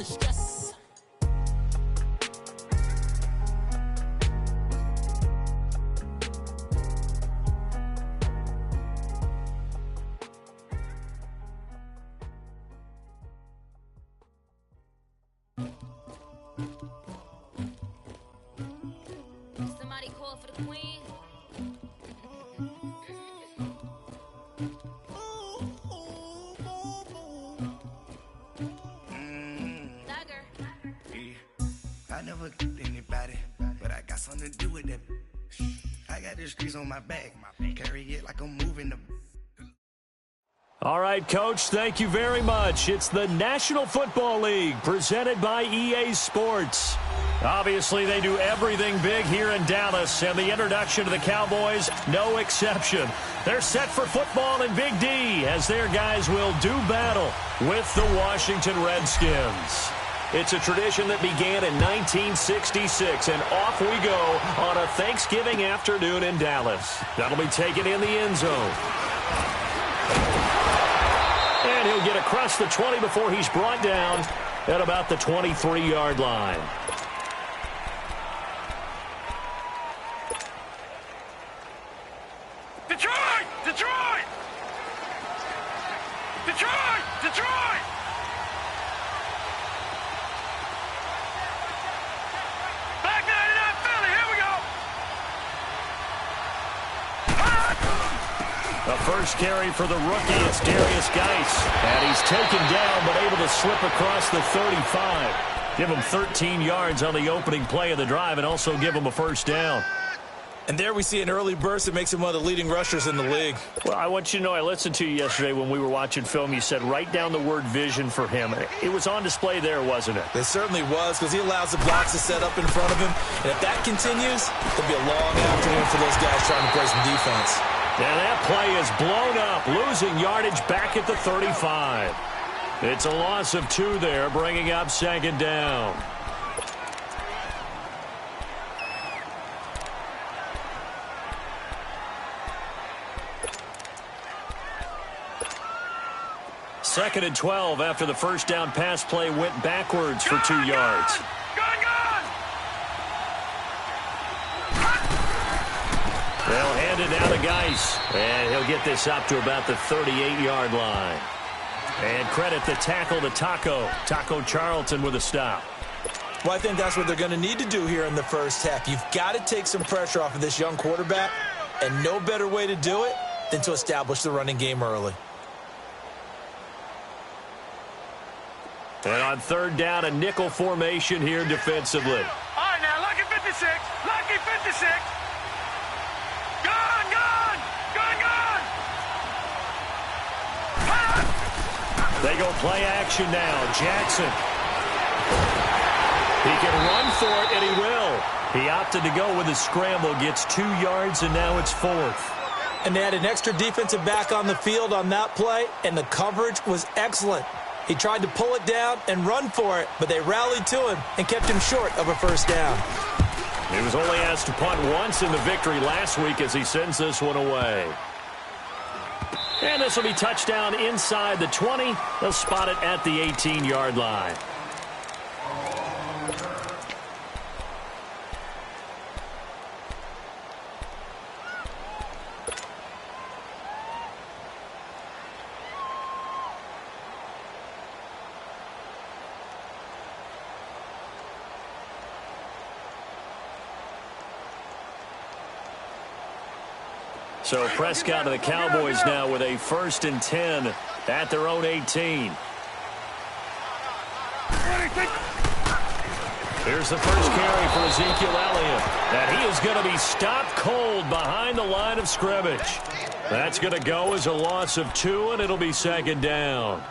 Yes. Somebody call for the queen. I never killed anybody, but I got something to do with that. I got the streets on my back, carry it like I'm moving the. All right, Coach, thank you very much. It's the National Football League presented by EA Sports. Obviously, they do everything big here in Dallas, and the introduction to the Cowboys, no exception. They're set for football in Big D as their guys will do battle with the Washington Redskins. It's a tradition that began in 1966, and off we go on a Thanksgiving afternoon in Dallas. That'll be taken in the end zone. And he'll get across the 20 before he's brought down at about the 23-yard line. Detroit! Detroit! Detroit! Detroit! Back 99 Philly, here we go! The first carry for the rookie is Darius Geis. And he's taken down but able to slip across the 35. Give him 13 yards on the opening play of the drive and also give him a first down. And there we see an early burst that makes him one of the leading rushers in the league. Well, I want you to know, I listened to you yesterday when we were watching film. You said write down the word vision for him. It was on display there, wasn't it? It certainly was, because he allows the blocks to set up in front of him. And if that continues, it'll be a long afternoon for those guys trying to play some defense. And that play is blown up, losing yardage back at the 35. It's a loss of 2 there, bringing up second down. Second and 12 after the first down pass play went backwards for 2 yards. They'll hand it down to Geis, and he'll get this up to about the 38-yard line. And credit the tackle to Taco Charlton with a stop. Well, I think that's what they're going to need to do here in the first half. You've got to take some pressure off of this young quarterback, and no better way to do it than to establish the running game early. And on third down, a nickel formation here defensively. All right, now, lucky 56. Lucky 56. Gone, gone. Gone, gone. They go play action now. Jackson. He can run for it, and he will. He opted to go with a scramble, gets 2 yards, and now it's 4th. And they had an extra defensive back on the field on that play, and the coverage was excellent. He tried to pull it down and run for it, but they rallied to him and kept him short of a first down. He was only asked to punt once in the victory last week as he sends this one away. And this will be touchdown inside the 20. They'll spot it at the 18-yard line. So Prescott and the Cowboys now with a 1st and 10 at their own 18. Here's the first carry for Ezekiel Elliott. And he is going to be stopped cold behind the line of scrimmage. That's going to go as a loss of 2, and it'll be second down.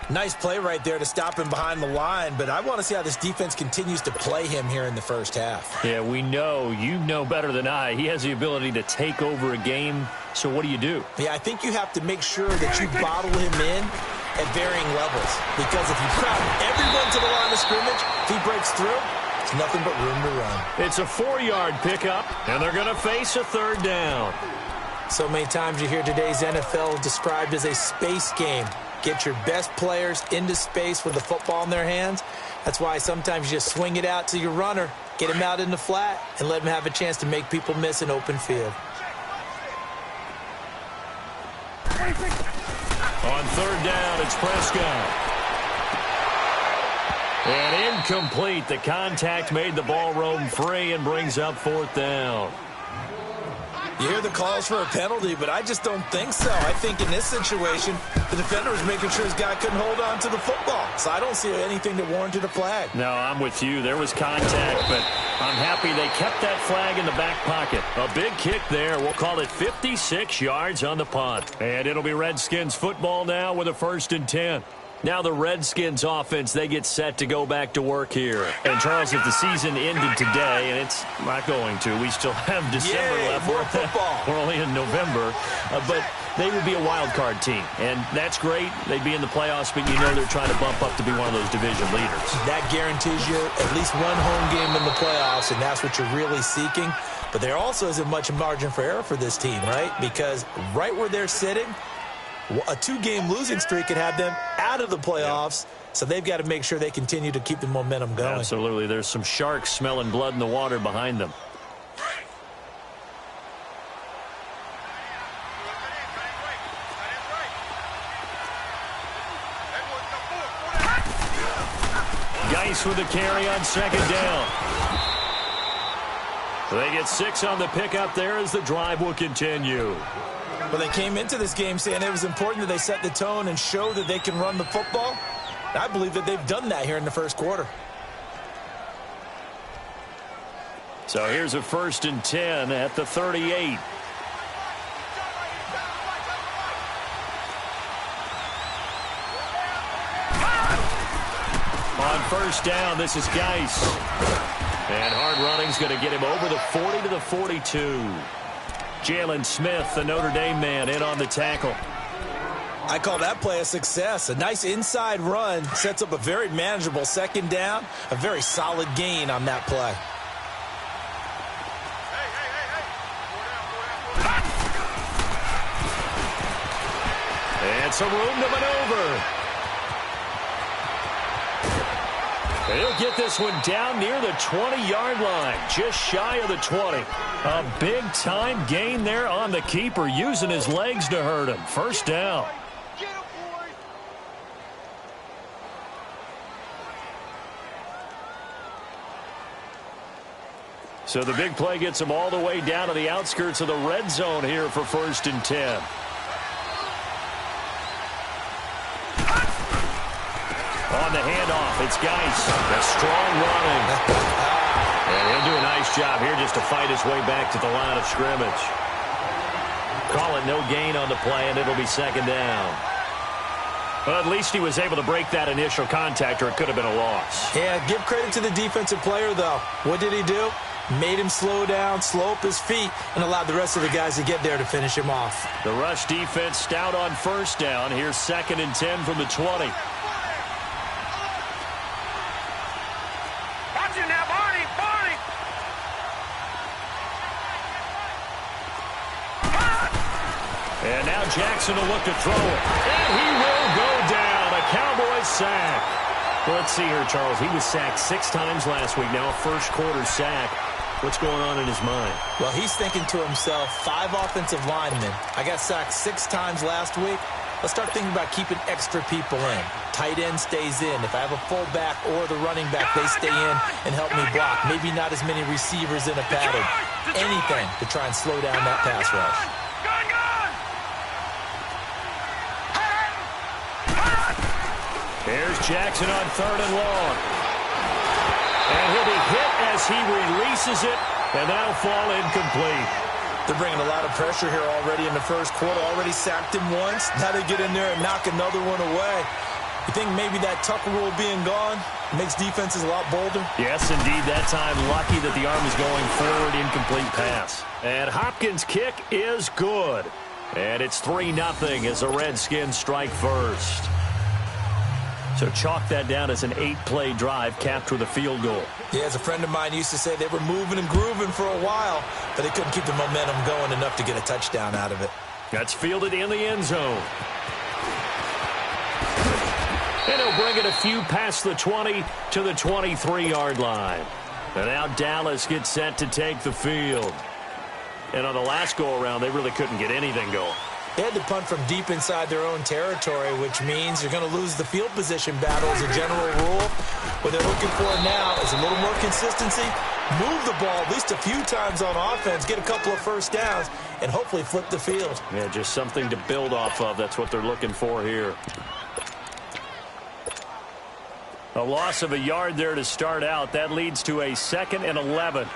Nice play right there to stop him behind the line, but I want to see how this defense continues to play him here in the first half. Yeah, we know. You know better than I. He has the ability to take over a game, so what do you do? Yeah, I think you have to make sure that you bottle him in at varying levels, because if you crowd everyone to the line of scrimmage, if he breaks through, it's nothing but room to run. It's a 4-yard pickup, and they're going to face a third down. So many times you hear today's NFL described as a space game. Get your best players into space with the football in their hands, That's why sometimes you just swing it out to your runner, get him out in the flat, and let him have a chance to make people miss an open field. On third down, it's Prescott. And incomplete. The contact made the ball roam free and brings up fourth down. You hear the calls for a penalty, but I just don't think so. I think in this situation, the defender was making sure his guy couldn't hold on to the football. So I don't see anything that warranted a flag. No, I'm with you. There was contact, but I'm happy they kept that flag in the back pocket. A big kick there. We'll call it 56 yards on the punt. And it'll be Redskins football now with a 1st and 10. Now the Redskins offense, they get set to go back to work here. And, Charles, if the season ended today, and it's not going to, we still have December left. More football. We're only in November. But they would be a wild card team. And that's great. They'd be in the playoffs, but you know they're trying to bump up to be one of those division leaders. That guarantees you at least one home game in the playoffs, and that's what you're really seeking. But there also isn't much margin for error for this team, right? Because right where they're sitting, a 2-game losing streak could have them out of the playoffs, so they've got to make sure they continue to keep the momentum going. Absolutely. There's some sharks smelling blood in the water behind them. Geis with the carry on 2nd down. They get 6 on the pickup there as the drive will continue. Well, they came into this game saying it was important that they set the tone and show that they can run the football. I believe that they've done that here in the first quarter. So here's a 1st and 10 at the 38. On 1st down, this is Geis. And hard running's going to get him over the 40 to the 42. Jalen Smith, the Notre Dame man, in on the tackle. I call that play a success. A nice inside run sets up a very manageable 2nd down. A very solid gain on that play. And some room to maneuver. He'll get this one down near the 20-yard line, just shy of the 20. A big-time gain there on the keeper, using his legs to hurt him. 1st down. So the big play gets him all the way down to the outskirts of the red zone here for 1st and 10. On the handoff, it's Geis. A strong running. And he'll do a nice job here just to fight his way back to the line of scrimmage. Call it no gain on the play, and it'll be 2nd down. Well, at least he was able to break that initial contact, or it could have been a loss. Yeah, give credit to the defensive player, though. What did he do? Made him slow down, slow up his feet, and allowed the rest of the guys to get there to finish him off. The rush defense stout on 1st down. Here's 2nd and 10 from the 20. And now Jackson will look to throw it. And he will go down. A Cowboys sack. Well, let's see here, Charles. He was sacked 6 times last week. Now a first-quarter sack. What's going on in his mind? Well, he's thinking to himself, 5 offensive linemen. I got sacked 6 times last week. Let's start thinking about keeping extra people in. Tight end stays in. If I have a fullback or the running back, they stay in and help me block. Maybe not as many receivers in a pattern. Anything to try and slow down that pass rush. There's Jackson on 3rd and long. And he'll be hit as he releases it, and that'll fall incomplete. They're bringing a lot of pressure here already in the first quarter. Already sacked him once. Now they get in there and knock another one away. You think maybe that Tucker rule being gone makes defenses a lot bolder? Yes, indeed. That time, lucky that the arm is going forward, incomplete pass. And Hopkins' kick is good. And it's 3-0 as the Redskins strike first. So chalk that down as an 8-play drive capped with a field goal. Yeah, as a friend of mine used to say, they were moving and grooving for a while, but they couldn't keep the momentum going enough to get a touchdown out of it. That's fielded in the end zone. And he'll He'll bring it a few past the 20 to the 23-yard line. And now Dallas gets set to take the field. And on the last go-around, they really couldn't get anything going. They had to punt from deep inside their own territory, which means you're going to lose the field position battle as a general rule. What they're looking for now is a little more consistency, move the ball at least a few times on offense, get a couple of first downs, and hopefully flip the field. Yeah, just something to build off of. That's what they're looking for here. A loss of a yard there to start out. That leads to a 2nd and 11.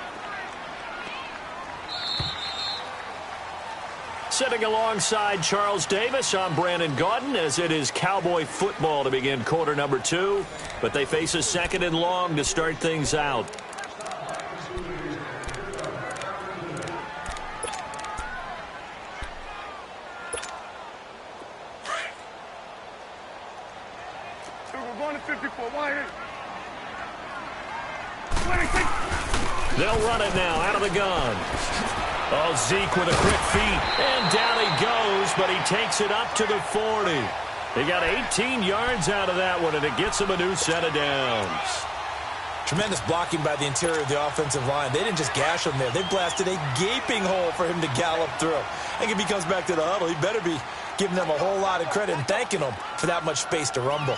Sitting alongside Charles Davis, I'm Brandon Gaudin, as it is Cowboy football to begin quarter number 2. But they face a 2nd and long to start things out. We're going to 54. Why? They'll run it now out of the gun. Oh, Zeke with a quick feet. And down he goes, but he takes it up to the 40. He got 18 yards out of that one, and it gets him a new set of downs. Tremendous blocking by the interior of the offensive line. They didn't just gash him there. They blasted a gaping hole for him to gallop through. I think if he comes back to the huddle, he better be giving them a whole lot of credit and thanking them for that much space to rumble.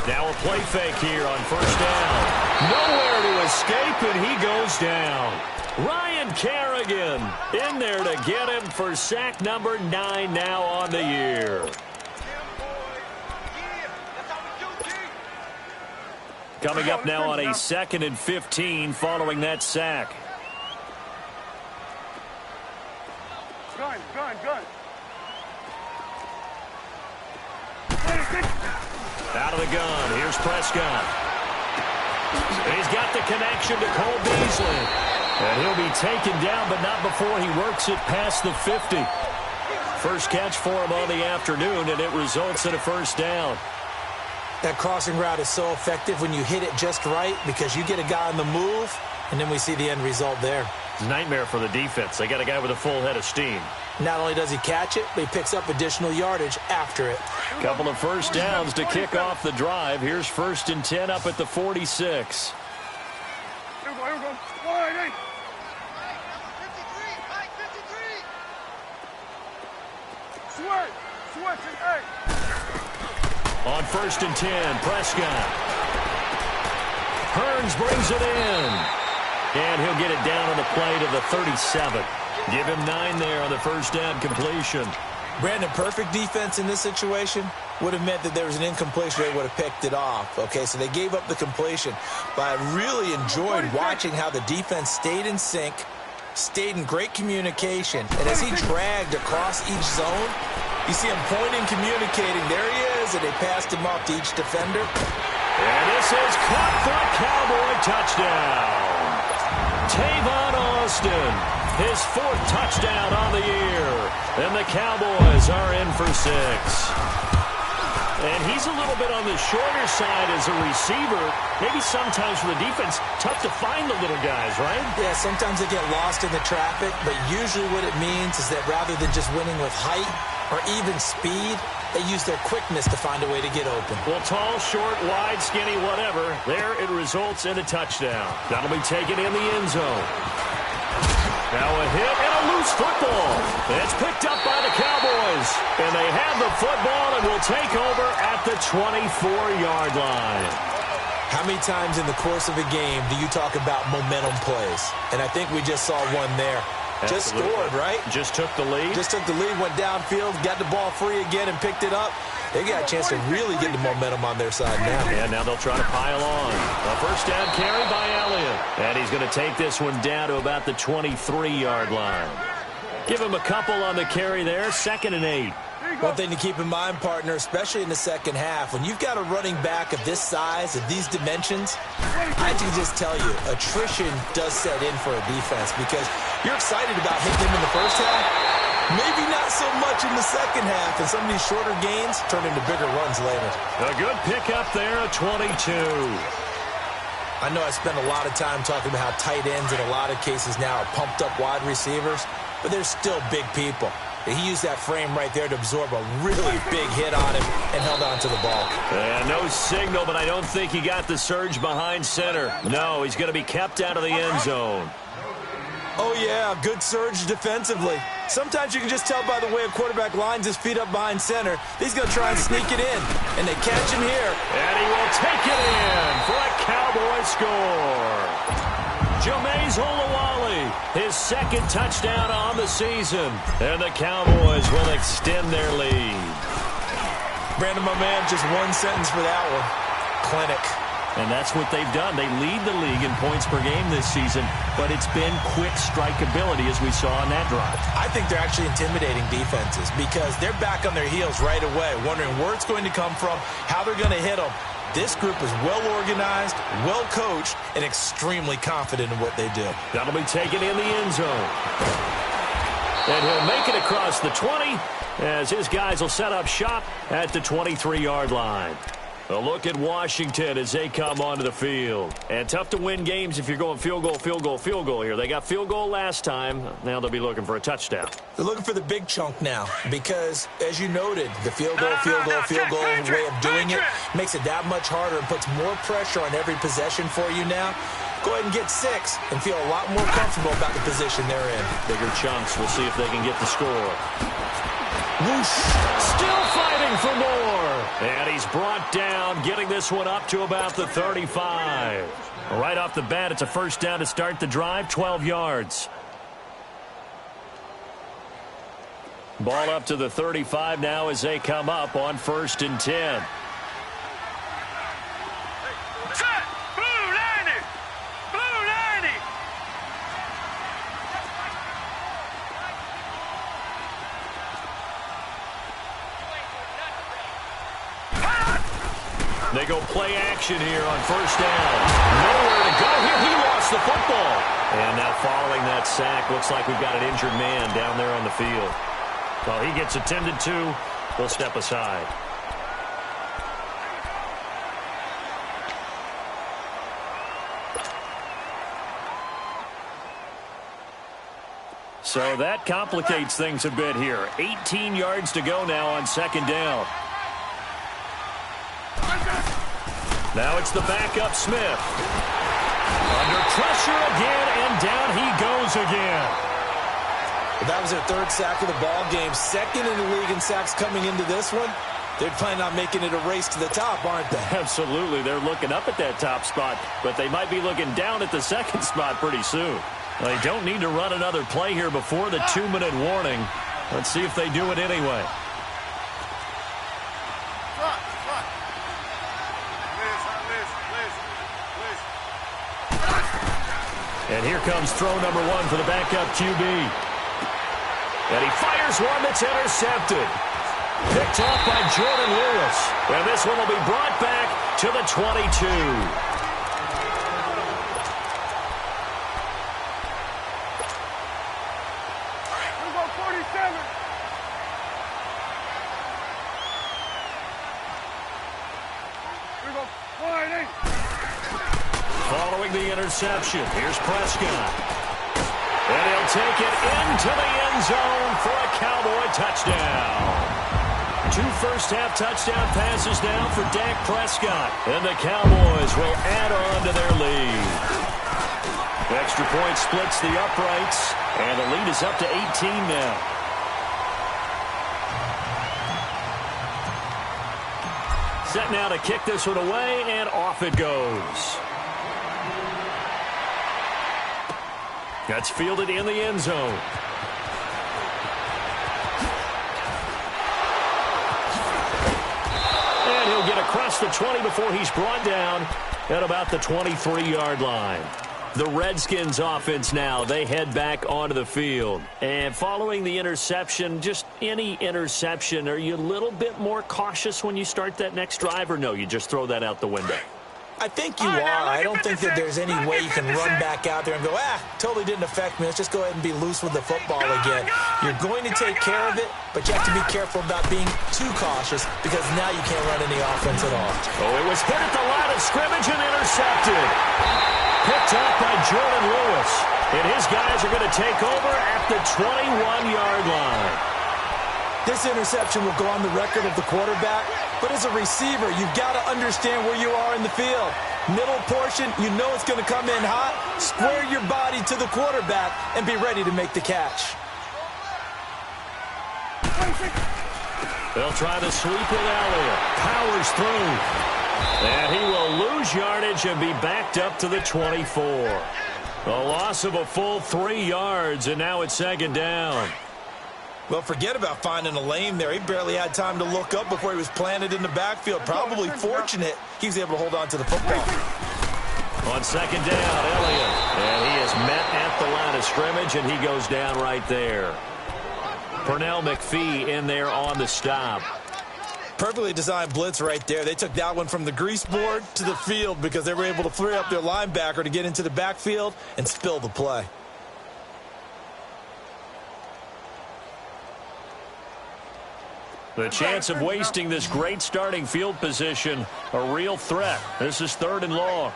Now a play fake here on first down. Nowhere to escape, and he goes down. Ryan Kerrigan in there to get him for sack number 9 now on the year. Coming up now on a 2nd and 15 following that sack. Gun. Out of the gun. Here's Prescott. And he's got the connection to Cole Beasley. And he'll be taken down, but not before he works it past the 50. First catch for him on the afternoon, and it results in a first down. That crossing route is so effective when you hit it just right because you get a guy on the move, and then we see the end result there. Nightmare for the defense. They got a guy with a full head of steam. Not only does he catch it, but he picks up additional yardage after it. Couple of first downs to kick off the drive. Here's 1st and 10 up at the 46. Here we go. Wide 8. Switch it, 8. On 1st and 10, Prescott. Hearns brings it in. And he'll get it down on the play to the 37. Give him 9 there on the first down completion. Brandon, perfect defense in this situation would have meant that there was an incompletion. They would have picked it off. Okay, so they gave up the completion. But I really enjoyed watching how the defense stayed in sync, stayed in great communication. And as he dragged across each zone, you see him pointing, communicating. There he is, and they passed him off to each defender. And this is caught for a Cowboy touchdown. Tavon Austin, his 4th touchdown on the year. And the Cowboys are in for 6. And he's a little bit on the shorter side as a receiver. Maybe sometimes for the defense, tough to find the little guys, right? Yeah, sometimes they get lost in the traffic, but usually what it means is that rather than just winning with height or even speed, they use their quickness to find a way to get open. Well, tall, short, wide, skinny, whatever. There it results in a touchdown. That'll be taken in the end zone. Now a hit and a loose football. It's picked up by the Cowboys. And they have the football and will take over at the 24-yard line. How many times in the course of a game do you talk about momentum plays? And I think we just saw one there. Just scored, right? Just took the lead. Just took the lead, went downfield, got the ball free again, and picked it up. They got a chance to really get the momentum on their side now. And now they'll try to pile on. A first down carry by Elliott. And he's going to take this one down to about the 23-yard line. Give him a couple on the carry there. 2nd and 8. One thing to keep in mind, partner, especially in the second half, when you've got a running back of this size, of these dimensions, I can just tell you, attrition does set in for a defense because you're excited about hitting him in the first half, maybe not so much in the second half, and some of these shorter gains turn into bigger runs later. A good pickup there, a 22. I know I spend a lot of time talking about how tight ends in a lot of cases now are pumped up wide receivers, but they're still big people. He used that frame right there to absorb a really big hit on him and held on to the ball. No signal, but I don't think he got the surge behind center. No, he's going to be kept out of the end zone. Oh, yeah, good surge defensively. Sometimes you can just tell by the way a quarterback lines his feet up behind center. He's going to try and sneak it in, and they catch him here. And he will take it in for a Cowboy score. Jameis Olawale, his second touchdown on the season. And the Cowboys will extend their lead. Brandon, my man, just one sentence for that one. Clinic. And that's what they've done. They lead the league in points per game this season, but it's been quick strikeability as we saw on that drive. I think they're actually intimidating defenses because they're back on their heels right away, wondering where it's going to come from, how they're going to hit them. This group is well-organized, well-coached, and extremely confident in what they do. That'll be taken in the end zone. And he'll make it across the 20 as his guys will set up shop at the 23-yard line. A look at Washington as they come onto the field. And tough to win games if you're going field goal, field goal, field goal here. They got field goal last time. Now they'll be looking for a touchdown. They're looking for the big chunk now because, as you noted, the field goal way of doing it makes it that much harder and puts more pressure on every possession for you now. Go ahead and get 6 and feel a lot more comfortable about the position they're in. Bigger chunks. We'll see if they can get the score. Whoosh. Still fighting for more. And he's brought down, getting this one up to about the 35. Right off the bat, it's a first down to start the drive, 12 yards. Ball up to the 35 now as they come up on 1st and 10. They go play action here on 1st down. Nowhere to go here. He lost the football. And now following that sack, looks like we've got an injured man down there on the field. Well, he gets attended to. We'll step aside. So that complicates things a bit here. 18 yards to go now on 2nd down. Now it's the backup Smith. Under pressure again, and down he goes again. Well, that was their 3rd sack of the ball game. 2nd in the league in sacks coming into this one. They're planning on making it a race to the top, aren't they? Absolutely. They're looking up at that top spot, but they might be looking down at the 2nd spot pretty soon. They don't need to run another play here before the 2-minute warning. Let's see if they do it anyway. And here comes throw number 1 for the backup QB. And he fires one that's intercepted. Picked off by Jordan Lewis. And this one will be brought back to the 22. Following the interception, here's Prescott. And he'll take it into the end zone for a Cowboy touchdown. 2 first-half touchdown passes now for Dak Prescott. And the Cowboys will add on to their lead. Extra point splits the uprights, and the lead is up to 18 now. Set now to kick this one away, and off it goes. That's fielded in the end zone. And he'll get across the 20 before he's brought down at about the 23-yard line. The Redskins offense now, they head back onto the field. And following the interception, just any interception, are you a little bit more cautious when you start that next drive, or no, you just throw that out the window? I think you are. I don't think that there's any way you can run back out there and go, totally didn't affect me. Let's just go ahead and be loose with the football again. You're going to take care of it, but you have to be careful about being too cautious because now you can't run any offense at all. Oh, it was hit at the line of scrimmage and intercepted. Picked up by Jordan Lewis. And his guys are going to take over at the 21-yard line. This interception will go on the record of the quarterback, but as a receiver, you've got to understand where you are in the field. Middle portion, you know it's going to come in hot. Square your body to the quarterback and be ready to make the catch. They'll try to sweep with Elliott. Powers through. And he will lose yardage and be backed up to the 24. A loss of a full 3 yards, and now it's second down. Well, forget about finding a lane there. He barely had time to look up before he was planted in the backfield. Probably fortunate he was able to hold on to the football. On second down, Elliott. And he is met at the line of scrimmage, and he goes down right there. Pernell McPhee in there on the stop. Perfectly designed blitz right there. They took that one from the grease board to the field because they were able to free up their linebacker to get into the backfield and spill the play. The chance of wasting this great starting field position, a real threat. This is 3rd and long.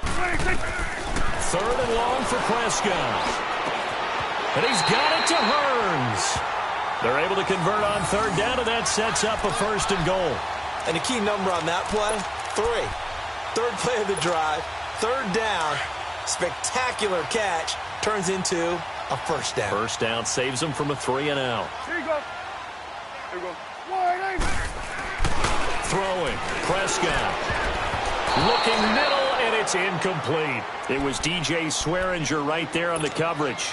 3rd and long for Prescott. And he's got it to Hearns. They're able to convert on 3rd down, and that sets up a 1st and goal. And a key number on that play, 3. 3rd play of the drive, 3rd down, spectacular catch, turns into a 1st down. 1st down saves them from a 3 and out. Here you go. Here you go. Wide, Throwing, Prescott. Looking middle, and it's incomplete. It was DJ Swearinger right there on the coverage.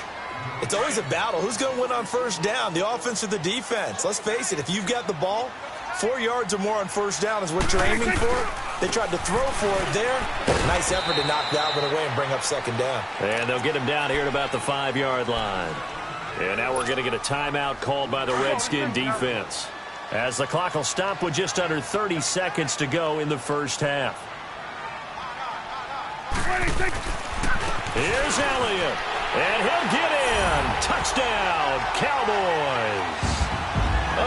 It's always a battle. Who's going to win on 1st down, the offense or the defense? Let's face it, if you've got the ball, 4 yards or more on 1st down is what you're aiming for. They tried to throw for it there. Nice effort to knock that one away and bring up 2nd down. And they'll get him down here at about the 5-yard line. And now we're going to get a timeout called by the Redskin defense, as the clock will stop with just under 30 seconds to go in the first half. Here's Elliott, and he'll get in. Touchdown, Cowboys.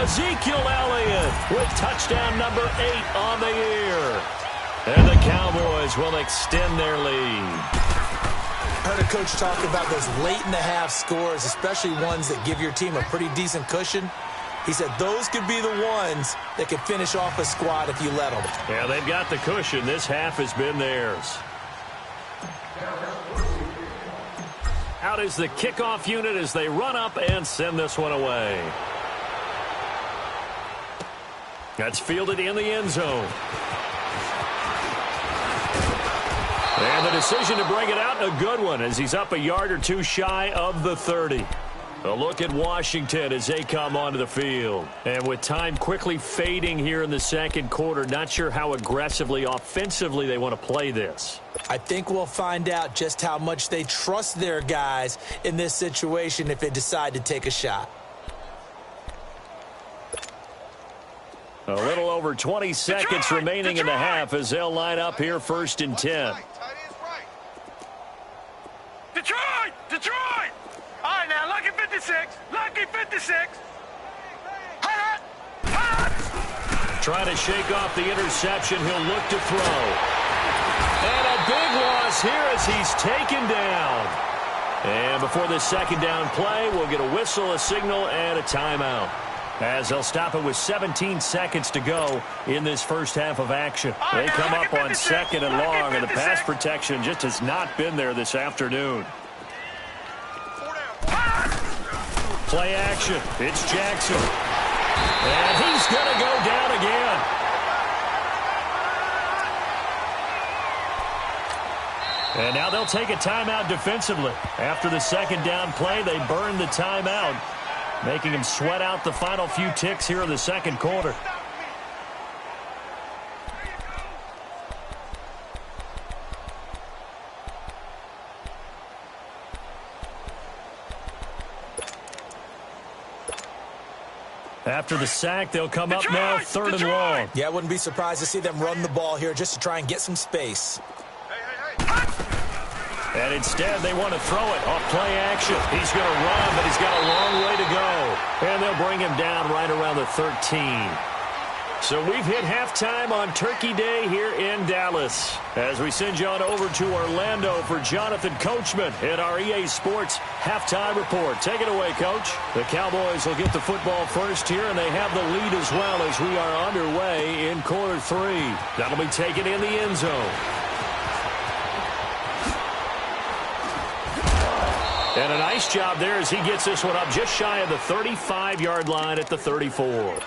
Ezekiel Elliott with touchdown number 8 on the year. And the Cowboys will extend their lead. I heard a coach talk about those late-in-the-half scores, especially ones that give your team a pretty decent cushion. He said those could be the ones that could finish off a squad if you let them. Yeah, they've got the cushion. This half has been theirs. Out is the kickoff unit as they run up and send this one away. That's fielded in the end zone. And the decision to bring it out, a good one, as he's up a yard or two shy of the 30. A look at Washington as they come onto the field. And with time quickly fading here in the second quarter, not sure how aggressively, offensively they want to play this. I think we'll find out just how much they trust their guys in this situation if they decide to take a shot. A little over 20 seconds remaining in the half as they'll line up here 1st and 10. Detroit! Detroit! All right, now, lucky 56. Lucky 56. Trying to shake off the interception. He'll look to throw. And a big loss here as he's taken down. And before this 2nd down play, we'll get a whistle, a signal, and a timeout, as they'll stop it with 17 seconds to go in this first half of action. They come up on 2nd and long, and the pass protection just has not been there this afternoon. Play action. It's Jackson. And he's going to go down again. And now they'll take a timeout defensively. After the 2nd down play, they burn the timeout, making him sweat out the final few ticks here in the second quarter. After the sack, they'll come up now 3rd and long. Yeah, I wouldn't be surprised to see them run the ball here just to try and get some space. And instead, they want to throw it off play action. He's going to run, but he's got a long way to go. And they'll bring him down right around the 13. So we've hit halftime on Turkey Day here in Dallas. As we send you on over to Orlando for Jonathan Coachman at our EA Sports Halftime Report. Take it away, Coach. The Cowboys will get the football first here, and they have the lead as well as we are underway in quarter 3. That'll be taken in the end zone. And a nice job there as he gets this one up just shy of the 35-yard line at the 34.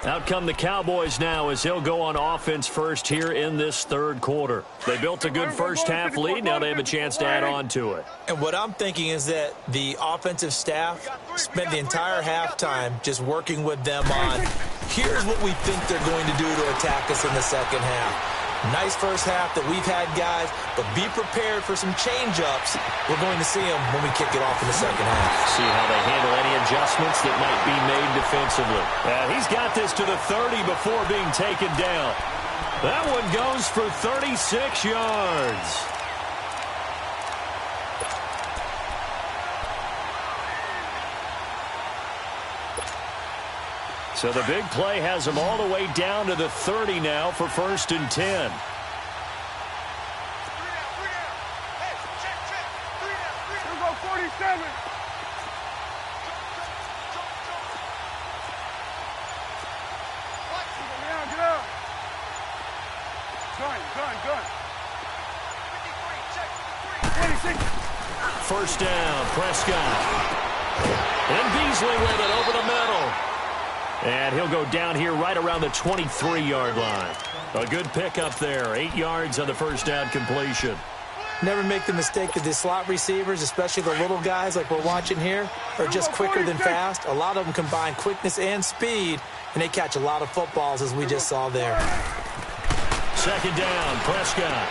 Out come the Cowboys now as they'll go on offense first here in this third quarter. They built a good first-half lead. Now they have a chance to add on to it. And what I'm thinking is that the offensive staff spent the entire halftime just working with them on, here's what we think they're going to do to attack us in the second half. Nice first half that we've had, guys, but be prepared for some change-ups. We're going to see them when we kick it off in the second half. See how they handle any adjustments that might be made defensively. He's got this to the 30 before being taken down. That one goes for 36 yards. So the big play has them all the way down to the 30 now for 1st and 10. Hey, check. Go 47. Get up. Gun. 26. First down, Prescott. And Beasley with it over the middle. And he'll go down here right around the 23-yard line. A good pickup there. 8 yards on the first down completion. Never make the mistake that the slot receivers, especially the little guys like we're watching here, are just quicker than fast. A lot of them combine quickness and speed, and they catch a lot of footballs, as we just saw there. Second down, Prescott.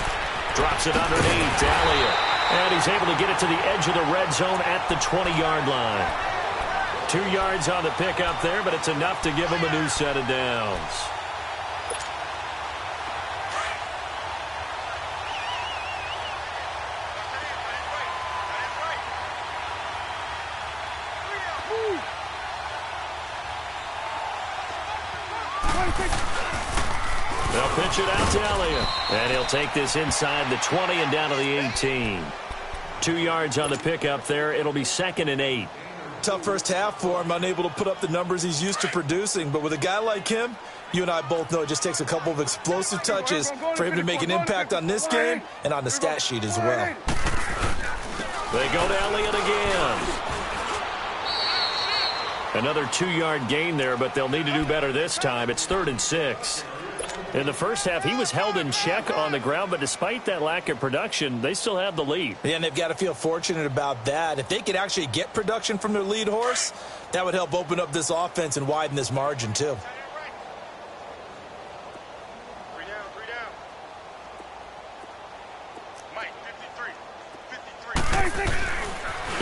Drops it underneath to Elliott. And he's able to get it to the edge of the red zone at the 20-yard line. 2 yards on the pickup there, but it's enough to give him a new set of downs. They'll pitch it out to Elliott. And he'll take this inside the 20 and down to the 18. 2 yards on the pickup there. It'll be 2nd and 8. Tough first half for him, unable to put up the numbers he's used to producing. But with a guy like him, you and I both know it just takes a couple of explosive touches for him to make an impact on this game and on the stat sheet as well. They go to Elliott again. Another 2-yard gain there, but they'll need to do better this time. It's 3rd and 6. In the first half, he was held in check on the ground, but despite that lack of production, they still have the lead. Yeah, and they've got to feel fortunate about that. If they could actually get production from their lead horse, that would help open up this offense and widen this margin, too. 3 down. Mike, 53.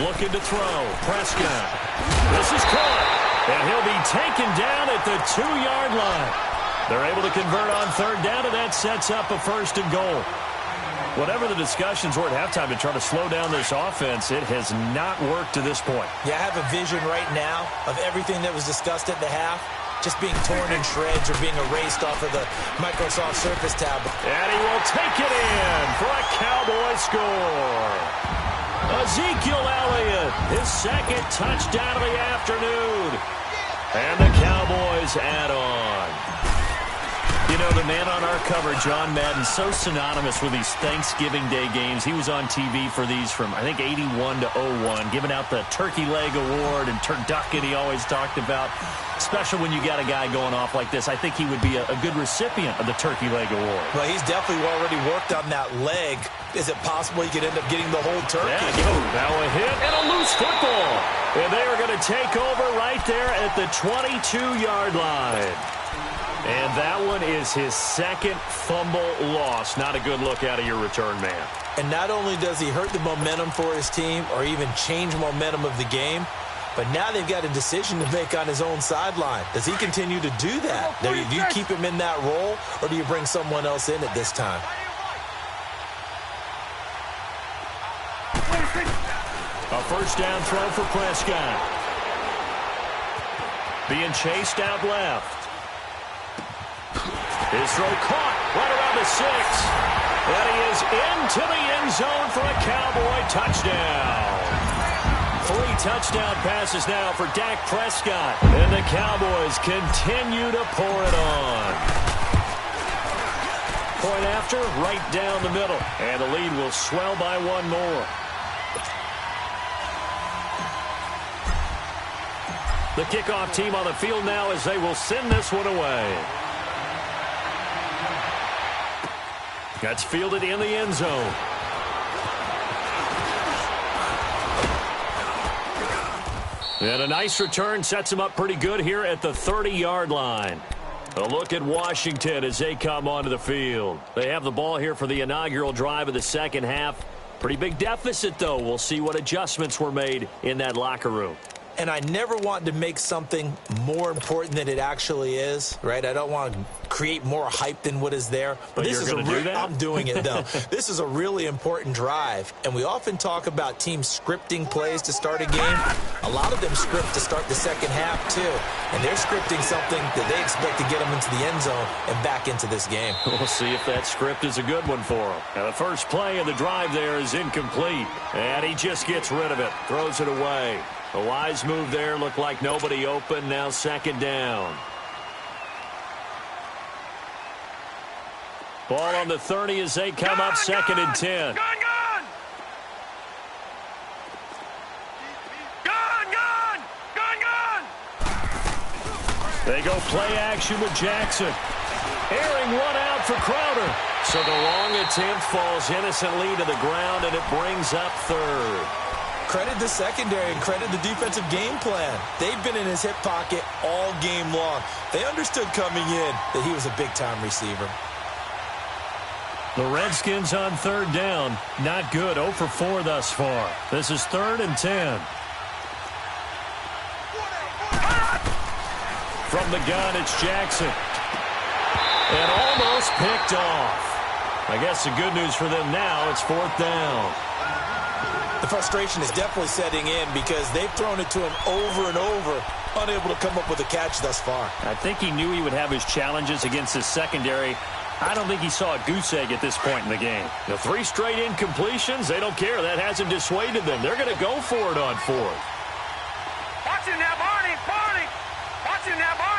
Looking to throw. Prescott. This is caught. And he'll be taken down at the 2-yard line. They're able to convert on 3rd down, and that sets up a 1st and goal. Whatever the discussions were at halftime to try to slow down this offense, it has not worked to this point. Yeah, I have a vision right now of everything that was discussed at the half just being torn in shreds or being erased off of the Microsoft Surface tablet. And he will take it in for a Cowboy score. Ezekiel Elliott, his 2nd touchdown of the afternoon. And the Cowboys add on. You know, the man on our cover, John Madden, so synonymous with these Thanksgiving Day games. He was on TV for these from, I think, 81 to 01, giving out the Turkey Leg Award and turducken he always talked about. Special when you got a guy going off like this. I think he would be a good recipient of the Turkey Leg Award. Well, he's definitely already worked on that leg. Is it possible he could end up getting the whole turkey? Yeah, now a hit and a loose football. And they are going to take over right there at the 22-yard line. And that one is his 2nd fumble loss. Not a good look out of your return man. And not only does he hurt the momentum for his team or even change momentum of the game, but now they've got a decision to make on his own sideline. Does he continue to do that? Do you keep him in that role, or do you bring someone else in at this time? A 1st down throw for Prescott. Being chased out left. His throw caught right around the 6. And he is into the end zone for a Cowboy touchdown. 3 touchdown passes now for Dak Prescott. And the Cowboys continue to pour it on. Point after, right down the middle. And the lead will swell by 1 more. The kickoff team on the field now as they will send this one away. That's fielded in the end zone. And a nice return sets him up pretty good here at the 30-yard line. A look at Washington as they come onto the field. They have the ball here for the inaugural drive of the second half. Pretty big deficit, though. We'll see what adjustments were made in that locker room. And I never want to make something more important than it actually is, right? I don't want to create more hype than what is there. But this is I'm doing it, though. This is a really important drive. And we often talk about teams scripting plays to start a game. A lot of them script to start the second half, too. And they're scripting something that they expect to get them into the end zone and back into this game. We'll see if that script is a good one for them. Now, the first play of the drive there is incomplete. And he just gets rid of it, throws it away. A wise move there. Looked like nobody open. Now second down. Ball on the 30 as they come up second and 10. Gone! They go play action with Jackson. Airing one out for Crowder. So the long attempt falls innocently to the ground, and it brings up third. Credit the secondary and credit the defensive game plan. They've been in his hip pocket all game long. They understood coming in that he was a big-time receiver. The Redskins on third down. Not good. 0 for 4 thus far. This is 3rd and 10. From the gun, it's Jackson. And almost picked off. I guess the good news for them now, it's 4th down. The frustration is definitely setting in because they've thrown it to him over and over, unable to come up with a catch thus far. I think he knew he would have his challenges against his secondary. I don't think he saw a goose egg at this point in the game. The 3 straight incompletions, they don't care. That hasn't dissuaded them. They're going to go for it on 4th. Watching that, Barney! Watching that, Barney!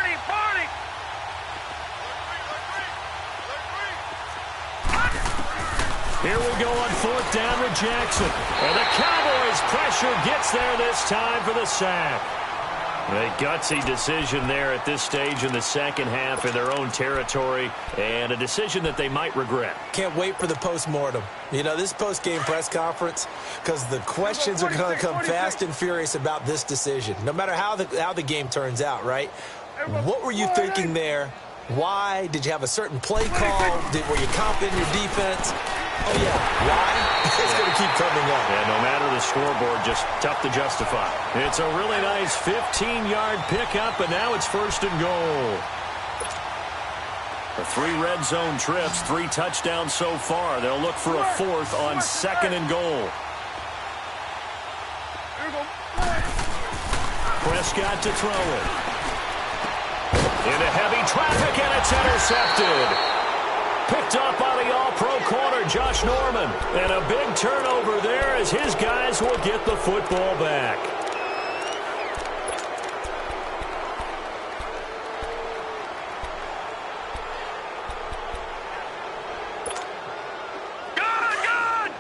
Here we go on 4th down with Jackson. And the Cowboys' pressure gets there this time for the sack. A gutsy decision there at this stage in the second half in their own territory, and a decision that they might regret. Can't wait for the postmortem. You know, this post-game press conference, because the questions are going to come fast and furious about this decision, no matter how the game turns out, right? What were you thinking there? Why? Did you have a certain play call? Were you confident in your defense? Oh, yeah. Why? It's going to keep coming up. Yeah, no matter the scoreboard, just tough to justify. It's a really nice 15-yard pickup, and now it's 1st and goal. The 3 red zone trips, 3 touchdowns so far. They'll look for a 4th on 2nd and goal. Prescott to throw it. Into heavy traffic, and it's intercepted. Picked up by the all-pro corner, Josh Norman. And a big turnover there as his guys will get the football back. Gone!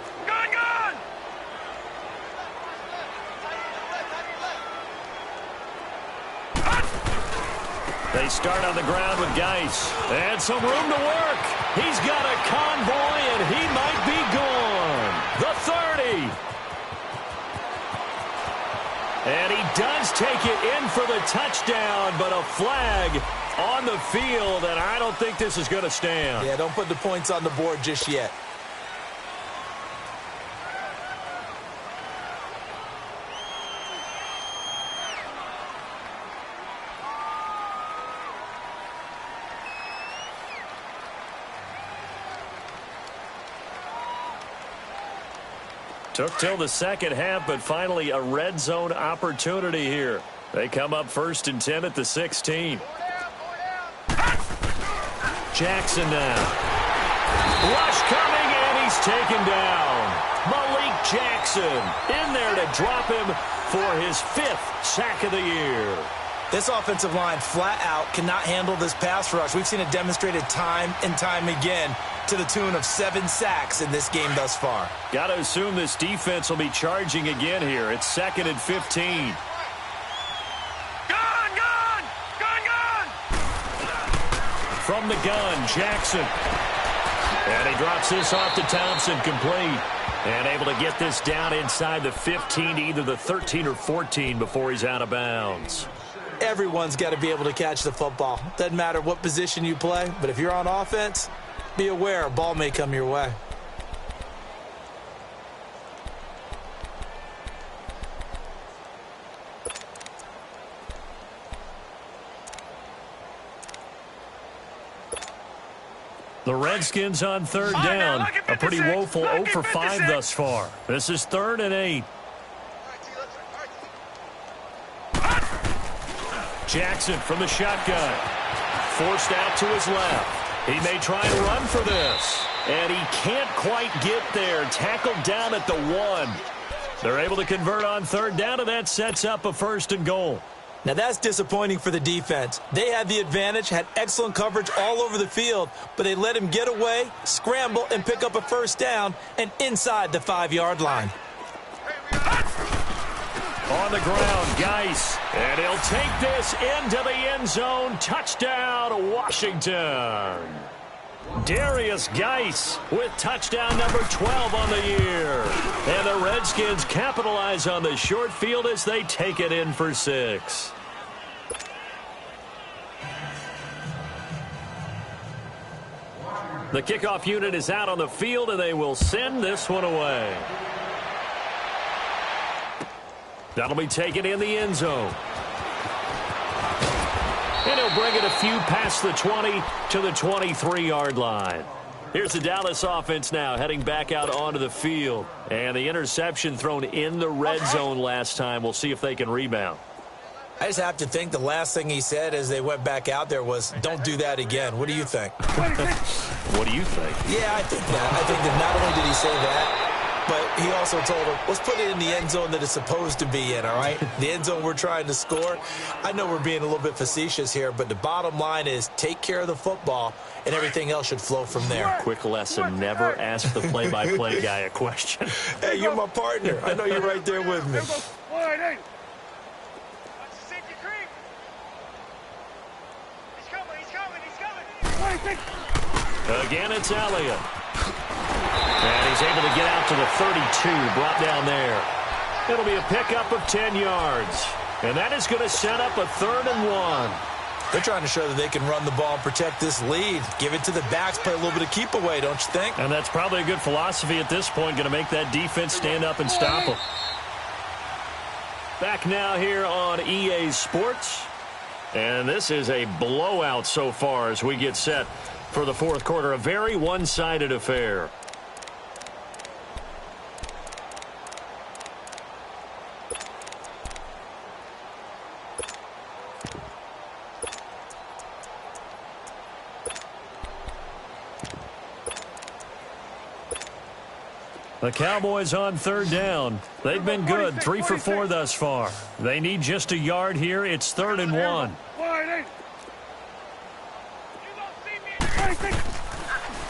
They start on the ground with Geis. And some room to work. He's got a convoy, and he might be gone. The 30. And he does take it in for the touchdown, but a flag on the field, and I don't think this is going to stand. Yeah, don't put the points on the board just yet. Took till the second half, but finally a red zone opportunity here. They come up 1st and 10 at the 16. Jackson now. Rush coming, and he's taken down. Malik Jackson in there to drop him for his 5th sack of the year. This offensive line flat out cannot handle this pass rush. We've seen it demonstrated time and time again to the tune of 7 sacks in this game thus far. Got to assume this defense will be charging again here. It's 2nd and 15. From the gun, Jackson. And he drops this off to Thompson, complete. And able to get this down inside the 15 to either the 13 or 14 before he's out of bounds. Everyone's got to be able to catch the football. Doesn't matter what position you play, but if you're on offense, be aware a ball may come your way. The Redskins on 3rd down. A pretty woeful 0 for 5 thus far. This is 3rd and 8. Jackson from the shotgun. Forced out to his left. He may try and run for this. And he can't quite get there. Tackled down at the 1. They're able to convert on 3rd down, and that sets up a 1st and goal. Now, that's disappointing for the defense. They had the advantage, had excellent coverage all over the field, but they let him get away, scramble, and pick up a 1st down and inside the 5-yard line. On the ground, Geis. And he'll take this into the end zone. Touchdown, Washington. Darius Geis with touchdown number 12 on the year. And the Redskins capitalize on the short field as they take it in for 6. The kickoff unit is out on the field, and they will send this one away. That'll be taken in the end zone. And he'll bring it a few past the 20 to the 23-yard line. Here's the Dallas offense now heading back out onto the field. And the interception thrown in the red zone last time. We'll see if they can rebound. I just have to think the last thing he said as they went back out there was, don't do that again. What do you think? What do you think? Yeah, I think that. I think that not only did he say that, but he also told him, let's put it in the end zone that it's supposed to be in, all right? The end zone we're trying to score. I know we're being a little bit facetious here, but the bottom line is take care of the football, and everything else should flow from there. Quick lesson, never ask the play-by-play guy a question. Hey, you're my partner. I know you're right there with me. Again, it's Elliott. And he's able to get out to the 32, brought down there. It'll be a pickup of 10 yards. And that is going to set up a 3rd and 1. They're trying to show that they can run the ball and protect this lead. Give it to the backs, play a little bit of keep away, don't you think? And that's probably a good philosophy at this point, going to make that defense stand up and stop them. Back now here on EA Sports. And this is a blowout so far as we get set for the 4th quarter. A very one-sided affair. The Cowboys on 3rd down. They've been good, 3 for 4 thus far. They need just a yard here. It's 3rd and 1.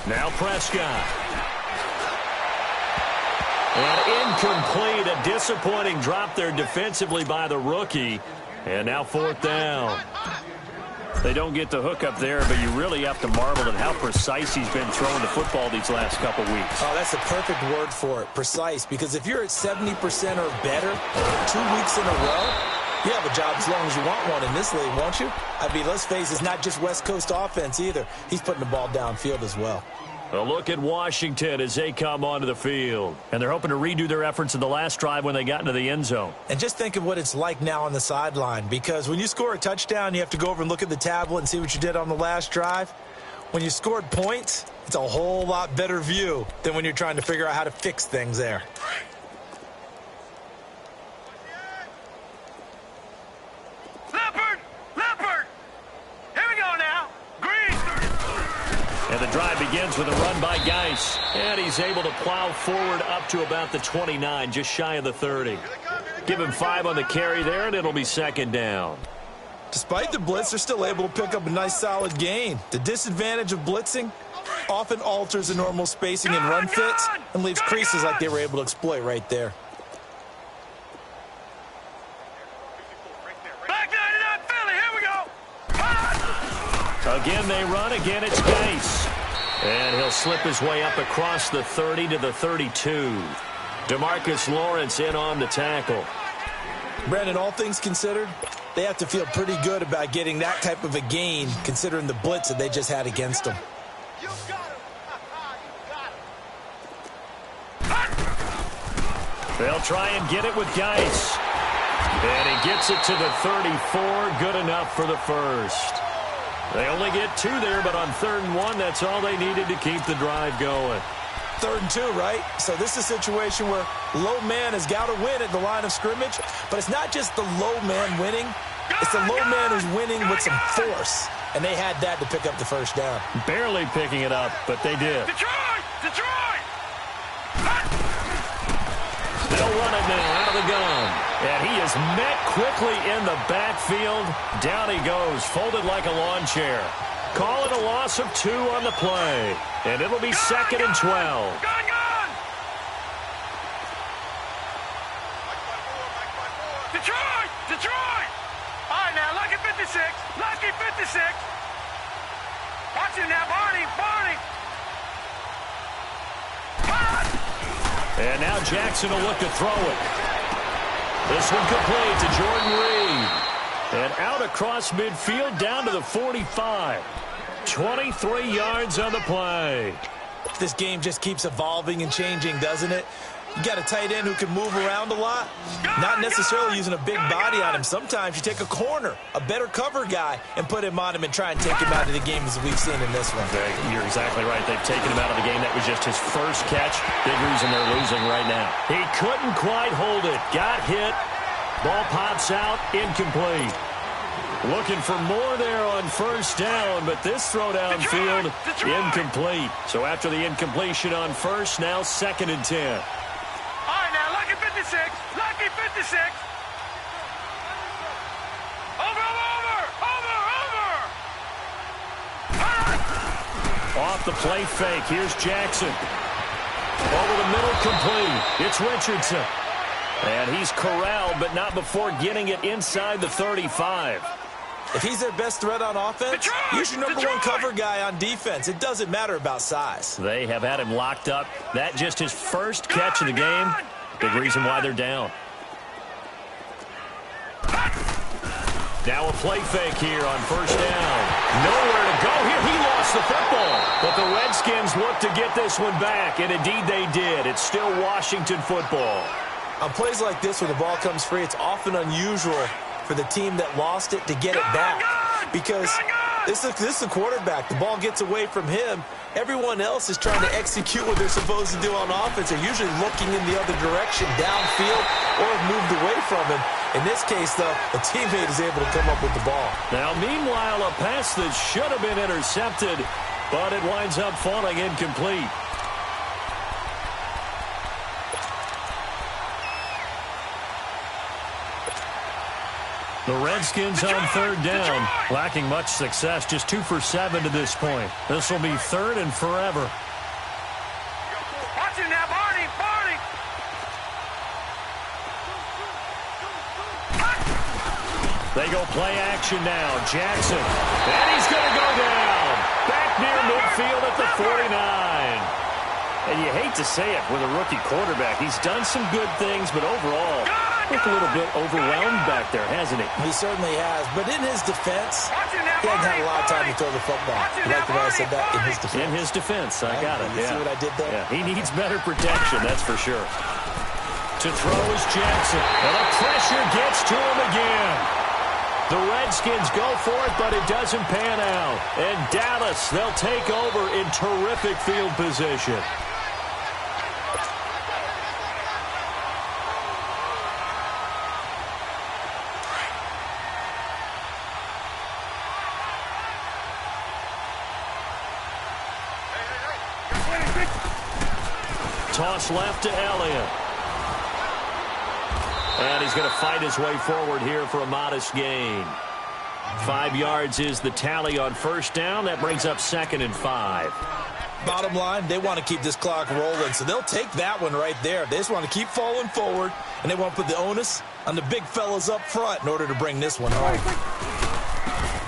Now Prescott. And incomplete. A disappointing drop there defensively by the rookie. And now 4th down. They don't get the hook up there, but you really have to marvel at how precise he's been throwing the football these last couple weeks. Oh, that's a perfect word for it, precise, because if you're at 70% or better 2 weeks in a row, you have a job as long as you want one in this league, won't you? I mean, let's face it, it's not just West Coast offense either. He's putting the ball downfield as well. A look at Washington as they come onto the field. And they're hoping to redo their efforts in the last drive when they got into the end zone. And just think of what it's like now on the sideline, because when you score a touchdown, you have to go over and look at the tablet and see what you did on the last drive. When you scored points, it's a whole lot better view than when you're trying to figure out how to fix things there. begins with a run by Geis. And he's able to plow forward up to about the 29, just shy of the 30. Give him 5 on the carry there, and it'll be second down. Despite the blitz, they're still able to pick up a nice, solid gain. The disadvantage of blitzing often alters the normal spacing and run fits and leaves creases like they were able to exploit right there. Again, they run. Again, it's Geis. And he'll slip his way up across the 30 to the 32. DeMarcus Lawrence in on the tackle. Brandon, all things considered, they have to feel pretty good about getting that type of a gain, considering the blitz that they just had against them. They'll try and get it with Geis. And he gets it to the 34. Good enough for the first. They only get 2 there, but on 3rd and 1, that's all they needed to keep the drive going. 3rd and 2, right? So this is a situation where low man has got to win at the line of scrimmage, but it's not just the low man winning. It's the low man who's winning with some force, and they had that to pick up the first down. Barely picking it up, but they did. Detroit! Detroit! They'll run it now out of the gun. And he is met quickly in the backfield. Down he goes, folded like a lawn chair. Call it a loss of 2 on the play. And it'll be 2nd and 12. Gun! Detroit! Detroit! All right, now, lucky 56. Lucky 56. Watch him now, Barney. And now Jackson will look to throw it. This one complete to Jordan Reed. And out across midfield down to the 45. 23 yards on the play. This game just keeps evolving and changing, doesn't it? You got a tight end who can move around a lot, not necessarily using a big body on him. Sometimes you take a corner, a better cover guy, and put him on him and try and take him out of the game as we've seen in this one. You're exactly right. They've taken him out of the game. That was just his first catch. Big reason they're losing right now. He couldn't quite hold it. Got hit. Ball pops out. Incomplete. Looking for more there on 1st down, but this throw downfield, incomplete. So after the incompletion on 1st, now 2nd and 10. All right, now, lucky 56. Lucky 56. Over. Off the play fake. Here's Jackson. Over the middle, complete. It's Richardson. And he's corralled, but not before getting it inside the 35. If he's their best threat on offense, use your number 1 cover guy on defense. It doesn't matter about size. They have had him locked up. That just his first catch of the game. Big reason why they're down. Now a play fake here on 1st down. Nowhere to go here. He lost the football. But the Redskins look to get this one back, and indeed they did. It's still Washington football. On plays like this where the ball comes free, it's often unusual for the team that lost it to get it back. Because this is the quarterback. The ball gets away from him. Everyone else is trying to execute what they're supposed to do on offense. They're usually looking in the other direction, downfield, or moved away from him. In this case, though, a teammate is able to come up with the ball. Now, meanwhile, a pass that should have been intercepted, but it winds up falling incomplete. The Redskins on 3rd down, lacking much success, just 2 for 7 to this point. This will be 3rd and forever. Watch him now, Barney. They go play action now. Jackson, and he's going to go down. Back near midfield at the 49. And you hate to say it with a rookie quarterback. He's done some good things, but overall, looked a little bit overwhelmed back there, hasn't he? He certainly has. But in his defense, he hadn't had a lot of time to throw the football. You like the way I said that? In his defense. In his defense. I got it. You see what I did there? Yeah. He needs better protection, that's for sure. To throw is Jackson. And the pressure gets to him again. The Redskins go for it, but it doesn't pan out. And Dallas, they'll take over in terrific field position. Toss left to Elliott. And he's going to fight his way forward here for a modest gain. 5 yards is the tally on first down. That brings up 2nd and 5. Bottom line, they want to keep this clock rolling, so they'll take that one right there. They just want to keep falling forward, and they want to put the onus on the big fellas up front in order to bring this one home.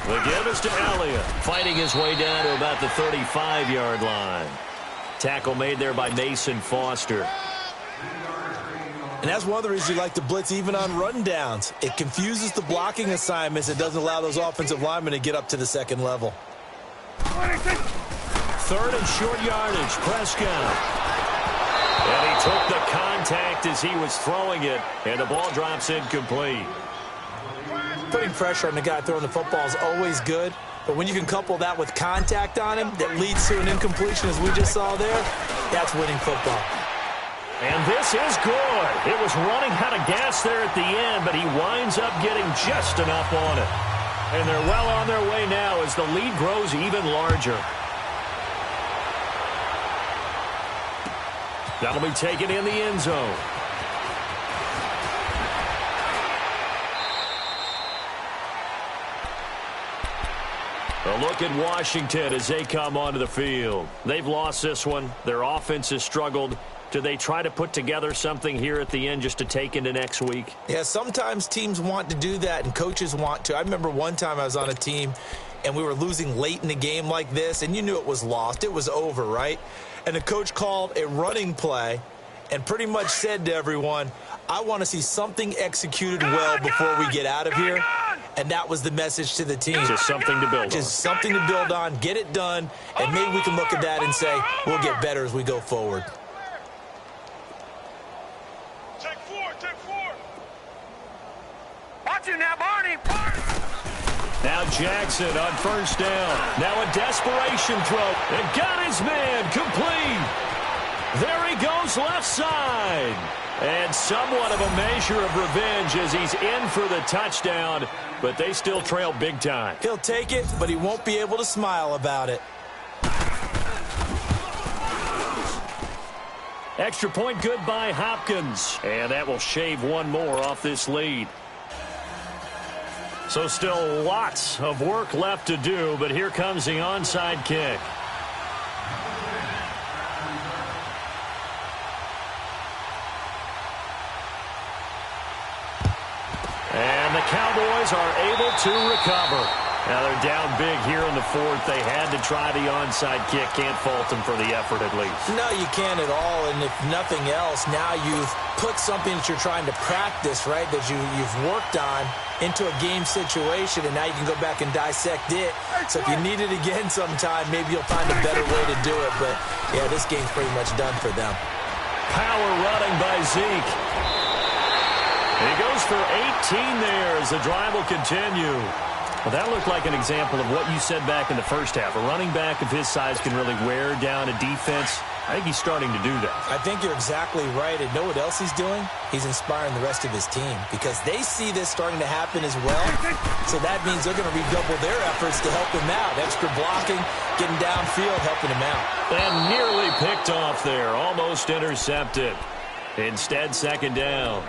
The give is to Elliott, fighting his way down to about the 35-yard line. Tackle made there by Mason Foster. And that's one of the reasons you like to blitz even on rundowns. It confuses the blocking assignments. It doesn't allow those offensive linemen to get up to the second level. 3rd and short yardage, Prescott. And he took the contact as he was throwing it, and the ball drops incomplete. Putting pressure on the guy throwing the football is always good, but when you can couple that with contact on him that leads to an incompletion, as we just saw there, that's winning football. And this is good. It was running out of gas there at the end, but he winds up getting just enough on it. And they're well on their way now as the lead grows even larger. That'll be taken in the end zone. A look at Washington as they come onto the field. They've lost this one. Their offense has struggled. Do they try to put together something here at the end just to take into next week? Yeah, sometimes teams want to do that and coaches want to. I remember one time I was on a team and we were losing late in the game like this, and you knew it was lost. It was over, right? And the coach called a running play and pretty much said to everyone, I want to see something executed well before we get out of here. And that was the message to the team. Just something to build on. Just something to build on, get it done, and maybe we can look at that and say, we'll get better as we go forward. Take four. Watch it now, Barney. Now Jackson on first down. Now a desperation throw. And got his man complete. There he goes left side. And somewhat of a measure of revenge as he's in for the touchdown, but they still trail big time. He'll take it, but he won't be able to smile about it. Extra point good by Hopkins. And that will shave one more off this lead. So still lots of work left to do, but here comes the onside kick. And the Cowboys are able to recover. Now they're down big here in the 4th. They had to try the onside kick. Can't fault them for the effort at least. No, you can't at all. And if nothing else, now you've put something that you're trying to practice, right, that you've worked on into a game situation, and now you can go back and dissect it. So if you need it again sometime, maybe you'll find a better way to do it. But, yeah, this game's pretty much done for them. Power running by Zeke. And he goes for 18 there as the drive will continue. Well, that looked like an example of what you said back in the first half. A running back of his size can really wear down a defense. I think he's starting to do that. I think you're exactly right. And know what else he's doing? He's inspiring the rest of his team because they see this starting to happen as well. So that means they're going to redouble their efforts to help him out. Extra blocking, getting downfield, helping him out. And nearly picked off there. Almost intercepted. Instead, 2nd down.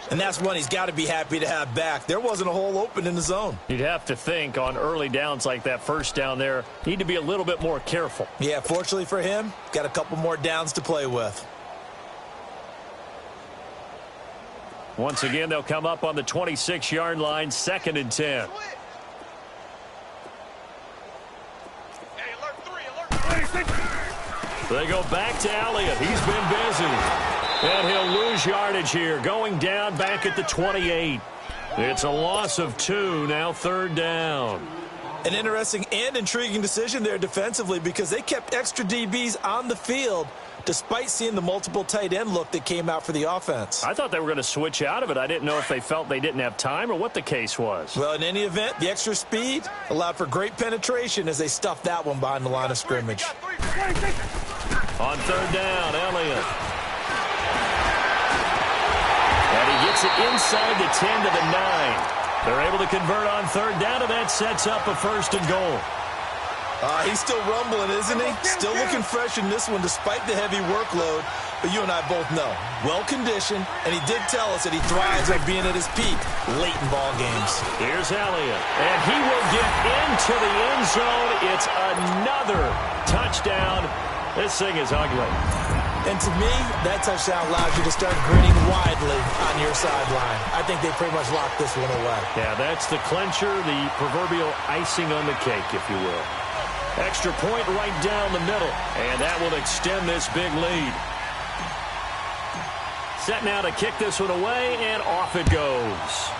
And that's one he's got to be happy to have back. There wasn't a hole open in the zone. You'd have to think on early downs like that first down there, need to be a little bit more careful. Yeah, fortunately for him, got a couple more downs to play with. Once again, they'll come up on the 26-yard line, 2nd and 10. They go back to Elliott. He's been busy. And he'll lose yardage here, going down back at the 28. It's a loss of 2, now 3rd down. An interesting and intriguing decision there defensively because they kept extra DBs on the field despite seeing the multiple tight end look that came out for the offense. I thought they were going to switch out of it. I didn't know if they felt they didn't have time or what the case was. Well, in any event, the extra speed allowed for great penetration as they stuffed that one behind the line of scrimmage. On 3rd down, Elliott. And he gets it inside the 10 to the 9. They're able to convert on 3rd down, and that sets up a 1st and goal. He's still rumbling, isn't he? Still looking fresh in this one despite the heavy workload. But you and I both know, well-conditioned, and he did tell us that he thrives on being at his peak late in ball games. Here's Elliott, and he will get into the end zone. It's another touchdown. This thing is ugly. And to me, that touchdown allows you to start grinning widely on your sideline. I think they pretty much locked this one away. Yeah, that's the clincher, the proverbial icing on the cake, if you will. Extra point right down the middle, and that will extend this big lead. Set now to kick this one away, and off it goes.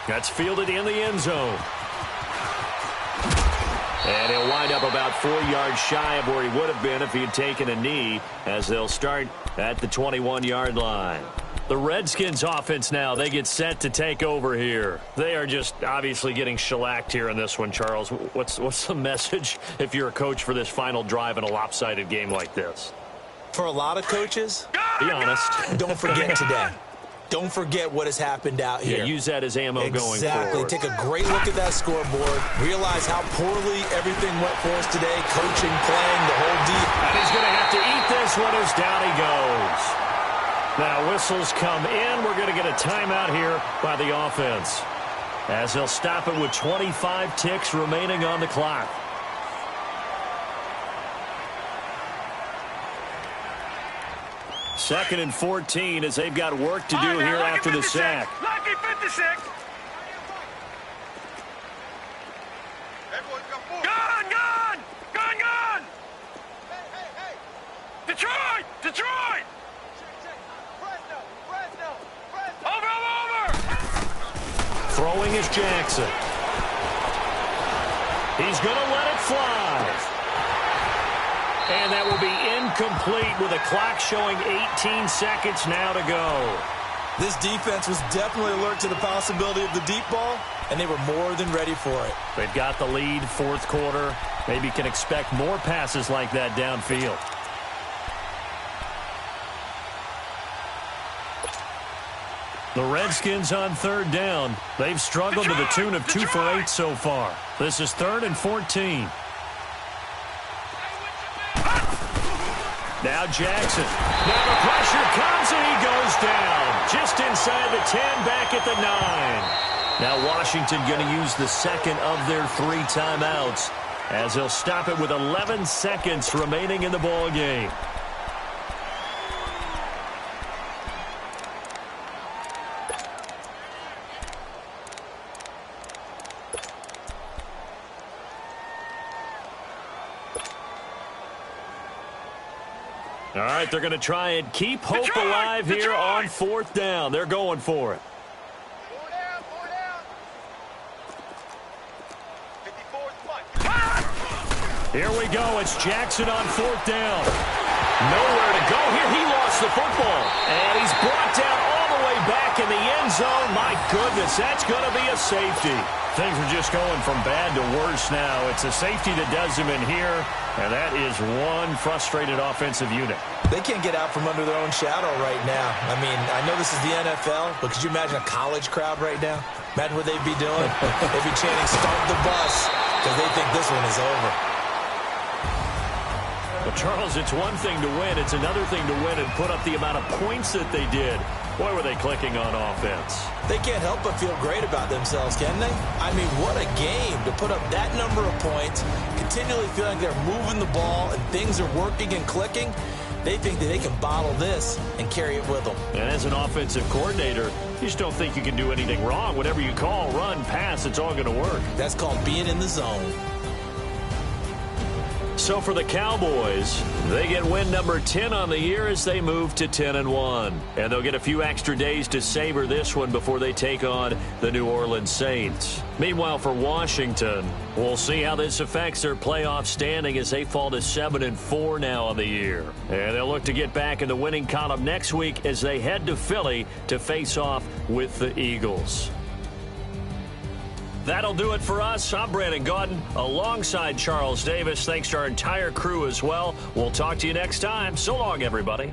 That's fielded in the end zone. And he'll wind up about 4 yards shy of where he would have been if he had taken a knee, as they'll start at the 21-yard line. The Redskins offense now, they get set to take over here. They are just obviously getting shellacked here in this one, Charles. What's the message if you're a coach for this final drive in a lopsided game like this? For a lot of coaches, be honest. Don't forget today. Don't forget what has happened out here. Yeah, use that as ammo going forward. Exactly. Take a great look at that scoreboard. Realize how poorly everything went for us today. Coaching, playing, the whole deal. And he's going to have to eat this one as down he goes. Now whistles come in. We're going to get a timeout here by the offense, as they'll stop it with 25 ticks remaining on the clock. Second and 14 as they've got work to do here after the sack. Lucky 56. Gun! Hey! Detroit! Over! Throwing is Jackson. He's going to let it fly. And that will be incomplete with a clock showing 18 seconds now to go. This defense was definitely alert to the possibility of the deep ball, and they were more than ready for it. They've got the lead, fourth quarter. Maybe can expect more passes like that downfield. The Redskins on third down. They've struggled to the tune of 2 for 8 so far. This is 3rd and 14. Now Jackson. Now the pressure comes and he goes down. Just inside the 10, back at the 9. Now Washington going to use the second of their 3 timeouts, as they'll stop it with 11 seconds remaining in the ball game. All right, they're going to try and keep hope alive here on 4th down. They're going for it. 4 down. 54's Here we go. It's Jackson on 4th down. Nowhere to go here. He lost the football. And he's brought down all the way back in the end zone. My goodness, that's going to be a safety. Things are just going from bad to worse now. It's a safety that does him in here, and that is one frustrated offensive unit. They can't get out from under their own shadow right now. I mean, I know this is the NFL, but could you imagine a college crowd right now? Imagine what they'd be doing. They'd be chanting, "Start the bus," because they think this one is over. Well, Charles, it's one thing to win. It's another thing to win and put up the amount of points that they did. Boy, were they clicking on offense. They can't help but feel great about themselves, can they? I mean, what a game to put up that number of points, continually feeling they're moving the ball and things are working and clicking. They think that they can bottle this and carry it with them. And as an offensive coordinator, you just don't think you can do anything wrong. Whatever you call, run, pass, it's all going to work. That's called being in the zone. So for the Cowboys, they get win number 10 on the year as they move to 10-1. And they'll get a few extra days to savor this one before they take on the New Orleans Saints. Meanwhile, for Washington, we'll see how this affects their playoff standing as they fall to 7-4 now on the year. And they'll look to get back in the winning column next week as they head to Philly to face off with the Eagles. That'll do it for us. I'm Brandon Gaudin alongside Charles Davis. Thanks to our entire crew as well. We'll talk to you next time. So long, everybody.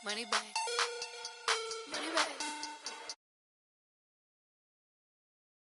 Money back. Money back.